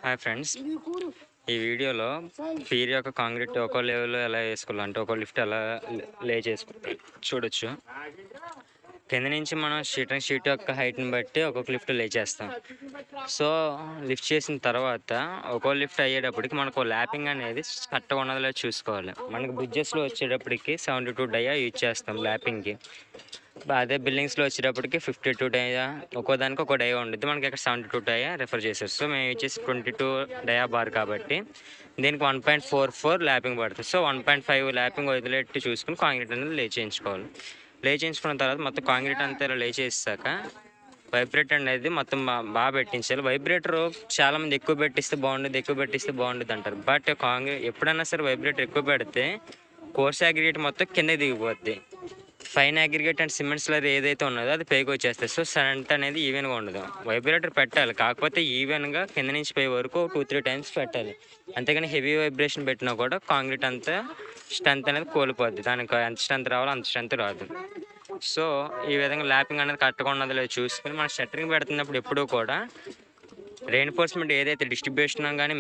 Hi friends, ఈ వీడియోలో peer యొక్క కాంక్రీట్ ఒక్కో లెవెల్లో ఎలా వేసుకోవాలంటే ఒక్కో లిఫ్ట్ ఎలా లే చేసుకోవాలి చూడొచ్చు. కింద నుంచి మనం షీట్ యొక్క హైట్ని బట్టి ఒక్కొక్క లిఫ్ట్ లే చేస్తాం. సో లిఫ్ట్ చేసిన తర్వాత ఒక్కో లిఫ్ట్ అయ్యేటప్పటికి మనకు ల్యాపింగ్ అనేది కరెక్ట్గా ఉన్నదిలో చూసుకోవాలి. మనకు బ్రిడ్జెస్లో వచ్చేటప్పటికి 72 డయా యూజ్ చేస్తాం ల్యాపింగ్కి. అదే బిల్డింగ్స్లో వచ్చేటప్పటికి 52 డయా, ఒక్కో దానికి ఒక డయా ఉంటుంది. మనకి ఇక్కడ 72 డయా రిఫర్ చేశారు. సో మేము వచ్చేసి 22 డయా బార్ కాబట్టి దీనికి 1.44 ల్యాపింగ్ పడుతుంది. సో 1.5 ల్యాపింగ్ వదిలేట్టు చూసుకుని కాంక్రీట్ అనేది లే చేయించుకోవాలి. లే చేయించుకున్న తర్వాత మొత్తం కాంక్రీట్ అంతా ఇలా లే చేసాక వైబ్రేటర్ అనేది మొత్తం బాగా పెట్టించాలి. వైబ్రేటర్ చాలామంది ఎక్కువ పెట్టిస్తే బాగుంటుంది అంటారు. బట్ ఎప్పుడైనా సరే వైబ్రేటర్ ఎక్కువ పెడితే కోర్స్ అగ్రిగేట్ మొత్తం కింద దిగిపోద్ది. Fine aggregate and cement slurry ఏదైతే ఉన్నదో అది పైకి వచ్చేస్తుంది. సో స్ట్రెంత్ అనేది ఈవెన్గా ఉండదు. వైబ్రేటర్ పెట్టాలి, కాకపోతే ఈవెన్గా కింద నుంచి పై వరకు 2-3 టైమ్స్ పెట్టాలి. అంతేగాని హెవీ వైబ్రేషన్ పెట్టినా కూడా కాంక్రీట్ అంతా స్ట్రెంత్ అనేది కోల్పోద్ది. దానికి ఎంత స్ట్రెంత్ రావాలో అంత స్ట్రెంత్ రాదు. సో ఈ విధంగా ల్యాపింగ్ అనేది కరెక్ట్గా ఉన్నదో లేదో చూసుకుని మనం షట్టరింగ్ పెడుతున్నప్పుడు ఎప్పుడూ కూడా రెయిన్ఫోర్స్మెంట్ ఏదైతే డిస్ట్రిబ్యూషన్ కానీ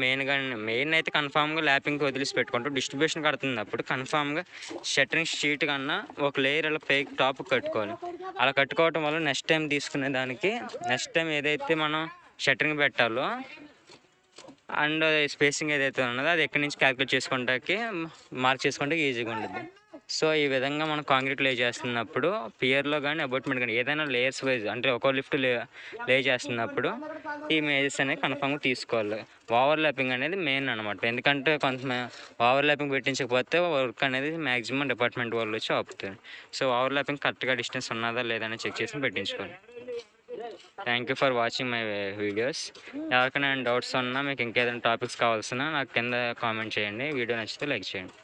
మెయిన్ అయితే కన్ఫామ్గా ల్యాపింగ్కి వదిలేసి పెట్టుకుంటూ డిస్ట్రిబ్యూషన్ కడుతున్నప్పుడు కన్ఫామ్గా షట్టరింగ్ షీట్ కన్నా ఒక లేయర్ అలా పైకి టాప్ కట్టుకోవాలి. అలా కట్టుకోవటం వల్ల నెక్స్ట్ టైం ఏదైతే మనం షట్టరింగ్ పెట్టాలో అండ్ స్పేసింగ్ ఏదైతే ఉన్నదో అది ఎక్కడి నుంచి క్యాలిక్యులేట్ చేసుకుంటాకి మార్క్ చేసుకుంటే ఈజీగా ఉంటుంది. సో ఈ విధంగా మనం కాంక్రీట్ లే చేస్తున్నప్పుడు పియర్లో కానీ అబౌట్మెంట్ కానీ ఏదైనా లేయర్స్ వైజ్ అంటే ఒక్కో లిఫ్ట్ లే చేస్తున్నప్పుడు ఈ మేజెస్ అనేది కన్ఫామ్గా తీసుకోవాలి. ఓవర్ ల్యాపింగ్ అనేది మెయిన్ అనమాట. ఎందుకంటే కొంత ఓవర్ ల్యాపింగ్ పెట్టించకపోతే వర్క్ అనేది మ్యాక్సిమం డిపార్ట్మెంట్ వాళ్ళు వచ్చి ఆపుతారు. సో ఓవర్ ల్యాపింగ్ కరెక్ట్గా డిస్టెన్స్ ఉన్నదా లేదని చెక్ చేసి పెట్టించుకోవాలి. Thank you for watching my videos. ఎవరికైనా డౌట్స్ ఉన్నా మీకు ఇంకేదైనా టాపిక్స్ కావాల్సిన నాకు కింద కామెంట్ చేయండి. వీడియో నచ్చితే లైక్ చేయండి.